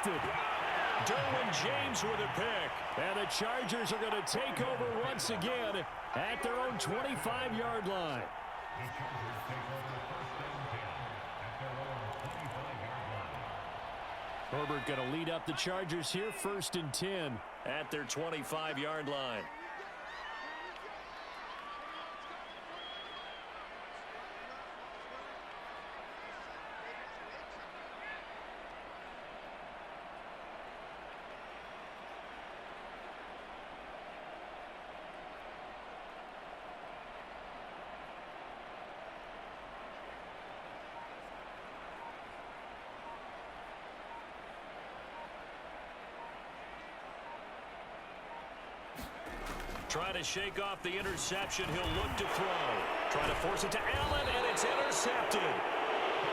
intercepted. Derwin James with a pick. And the Chargers are going to take over once again at their own 25-yard line. Herbert going to lead up the Chargers here, 1st and 10 at their 25-yard line. Trying to shake off the interception. He'll look to throw. Trying to force it to Allen, and it's intercepted.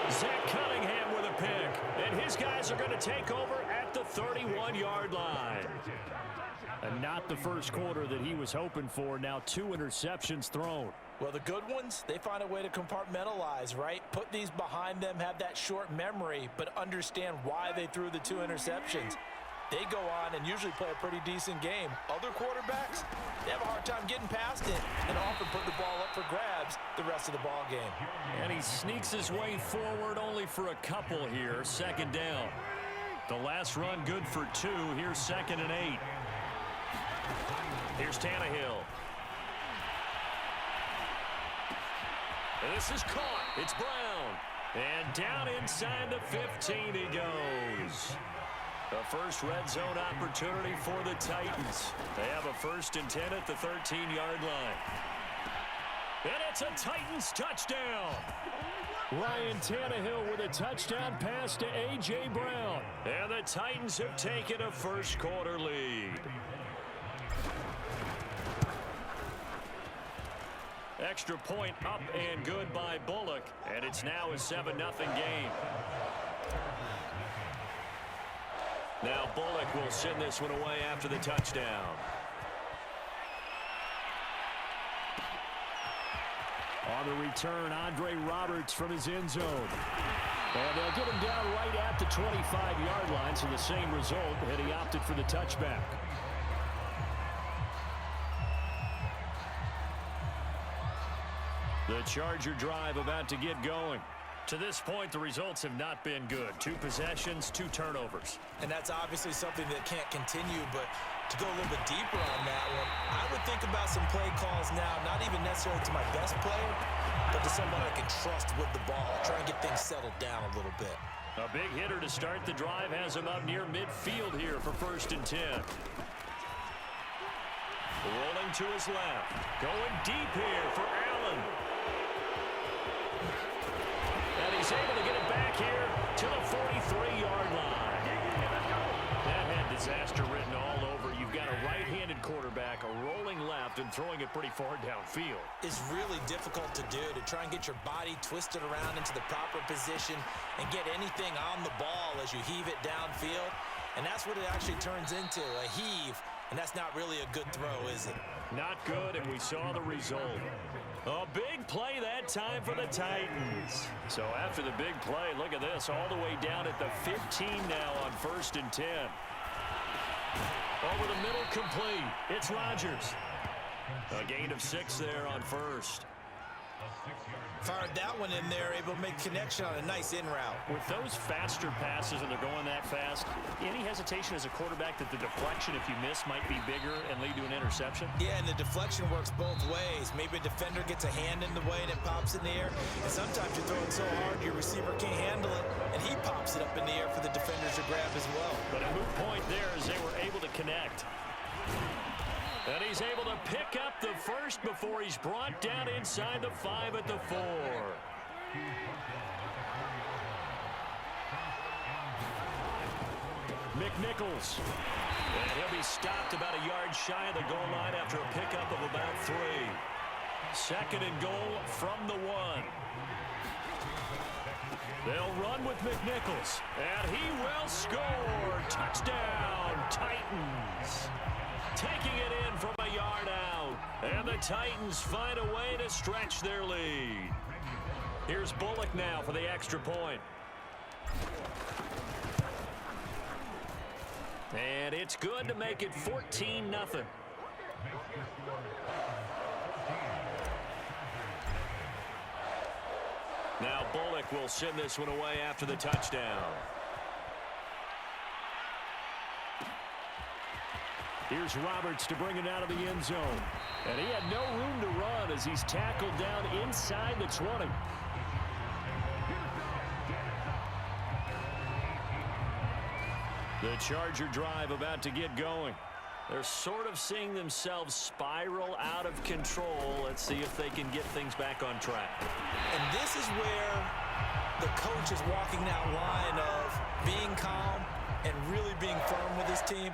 Zach Cunningham with a pick. And his guys are going to take over at the 31-yard line. And not the first quarter that he was hoping for. Now 2 interceptions thrown. Well, the good ones, they find a way to compartmentalize, right? Put these behind them, have that short memory, but understand why they threw the 2 interceptions. They go on and usually play a pretty decent game. Other quarterbacks, they have a hard time getting past it and often put the ball up for grabs the rest of the ball game. And he sneaks his way forward only for a couple here. 2nd down. The last run good for 2. Here's 2nd and 8. Here's Tannehill. And this is caught. It's Brown. And down inside the 15 he goes. The first red zone opportunity for the Titans. They have a 1st and 10 at the 13-yard line. And it's a Titans touchdown. Ryan Tannehill with a touchdown pass to A.J. Brown. And the Titans have taken a first quarter lead. Extra point up and good by Bullock. And it's now a 7-0 game. Now Bullock will send this one away after the touchdown. On the return, Andre Roberts from his end zone. And they'll get him down right at the 25-yard line, so the same result, and he opted for the touchback. The Charger drive about to get going. To this point, the results have not been good. 2 possessions, 2 turnovers. And that's obviously something that can't continue, but to go a little bit deeper on that one, I would think about some play calls now, not even necessarily to my best player, but to someone I can trust with the ball. Try and get things settled down a little bit. A big hitter to start the drive has him up near midfield here for 1st and 10. Rolling to his left. Going deep here for Allen. And he's able to get it back here to the 43-yard line. That had disaster written all over. You've got a right-handed quarterback, a rolling left, and throwing it pretty far downfield. It's really difficult to do, to try and get your body twisted around into the proper position and get anything on the ball as you heave it downfield. And that's what it actually turns into, a heave. And that's not really a good throw, is it? Not good, and we saw the result. A big play that time for the Titans. So after the big play, look at this, all the way down at the 15 now on 1st and 10. Over the middle, complete. It's Rodgers. A gain of 6 there on 1st. Fired that one in there, able to make connection on a nice in route. With those faster passes and they're going that fast, any hesitation as a quarterback that the deflection, if you miss, might be bigger and lead to an interception? Yeah, and the deflection works both ways. Maybe a defender gets a hand in the way and it pops in the air. And sometimes you throw it so hard your receiver can't handle it, and he pops it up in the air for the defenders to grab as well. But a moot point there as they were able to connect. And he's able to pick up the first before he's brought down inside the 5 at the 4. McNichols. And he'll be stopped about a yard shy of the goal line after a pickup of about 3. 2nd and goal from the 1. They'll run with McNichols. And he will score. Touchdown, Titans. Taking it in from a yard out. And the Titans find a way to stretch their lead. Here's Bullock now for the extra point. And it's good to make it 14-0. Now Bullock will send this one away after the touchdown. Here's Roberts to bring it out of the end zone. And he had no room to run as he's tackled down inside the 20. The Charger drive about to get going. They're sort of seeing themselves spiral out of control. Let's see if they can get things back on track. And this is where the coach is walking that line of being calm and really being firm with his team.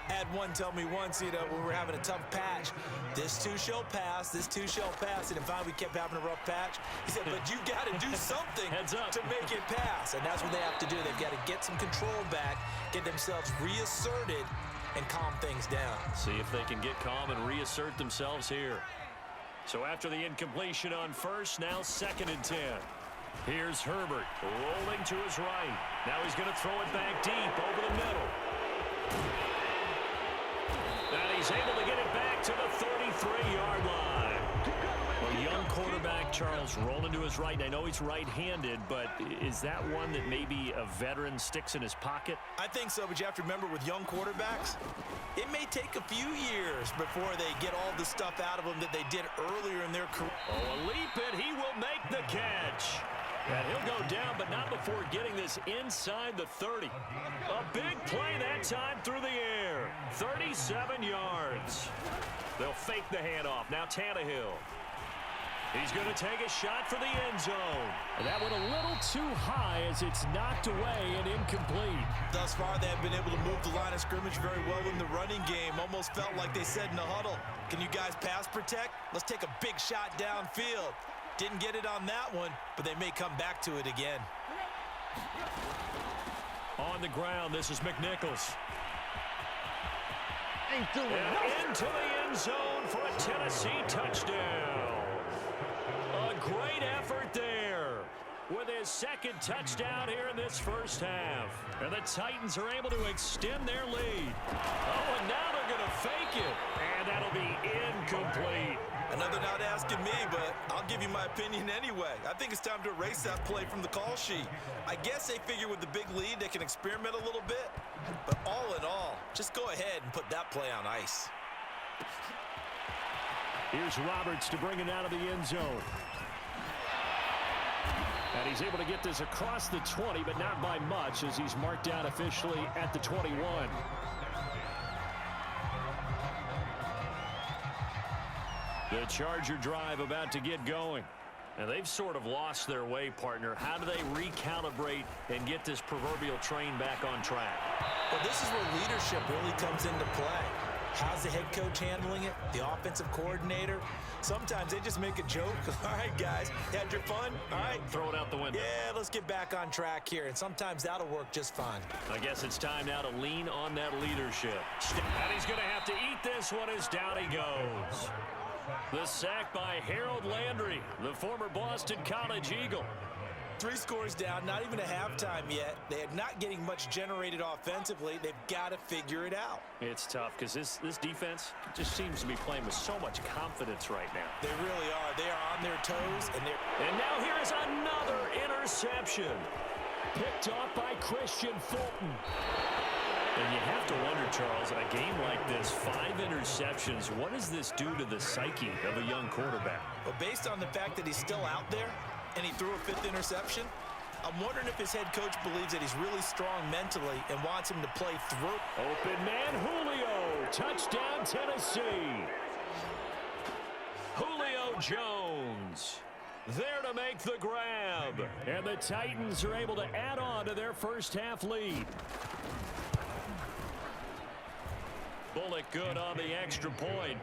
I had one tell me once, when we were having a tough patch, this too shall pass, this too shall pass. And finally we kept having a rough patch. He said, but you got to do something to make it pass. And that's what they have to do. They've got to get some control back, get themselves reasserted, and calm things down. See if they can get calm and reassert themselves here. So after the incompletion on first, now 2nd and 10. Here's Herbert rolling to his right. Now he's going to throw it back deep over the middle. And he's able to get it back to the 33-yard line. Well, young quarterback Charles rolling to his right. I know he's right-handed, but is that one that maybe a veteran sticks in his pocket? I think so, but you have to remember with young quarterbacks, it may take a few years before they get all the stuff out of them that they did earlier in their career. Oh, a leap, and he will make the catch. And he'll go down, but not before getting this inside the 30. A big play that time through the air. 37 yards. They'll fake the handoff. Now Tannehill. He's going to take a shot for the end zone. And that went a little too high as it's knocked away and incomplete. Thus far, they have been able to move the line of scrimmage very well in the running game. Almost felt like they said in the huddle, can you guys pass protect? Let's take a big shot downfield. Didn't get it on that one, but they may come back to it again. On the ground, this is McNichols. Ain't doing and into the end zone for a Tennessee touchdown. A great effort there with his 2nd touchdown here in this first half. And the Titans are able to extend their lead. Oh, and now they're going to fake it. And that'll be incomplete. Another not asking me, but I'll give you my opinion anyway. I think it's time to erase that play from the call sheet. I guess they figure with the big lead they can experiment a little bit. But all in all, just go ahead and put that play on ice. Here's Roberts to bring it out of the end zone. And he's able to get this across the 20, but not by much as he's marked down officially at the 21. The Charger drive about to get going. And they've sort of lost their way, partner. How do they recalibrate and get this proverbial train back on track? Well, this is where leadership really comes into play. How's the head coach handling it? The offensive coordinator? Sometimes they just make a joke. All right, guys, you had your fun? All right. Throw it out the window. Yeah, let's get back on track here. And sometimes that'll work just fine. I guess it's time now to lean on that leadership. And he's going to have to eat this one as down he goes. The sack by Harold Landry, the former Boston College Eagle. 3 scores down, not even a halftime yet. They are not getting much generated offensively. They've got to figure it out. It's tough because this defense just seems to be playing with so much confidence right now. They really are. They are on their toes. And now here is another interception. Picked off by Christian Fulton. And you have to wonder, Charles, a game like this, 5 interceptions, what does this do to the psyche of a young quarterback? Well, based on the fact that he's still out there and he threw a 5th interception, I'm wondering if his head coach believes that he's really strong mentally and wants him to play through. Open man Julio, touchdown Tennessee. Julio Jones there to make the grab. And the Titans are able to add on to their first half lead. Bullock good on the extra point.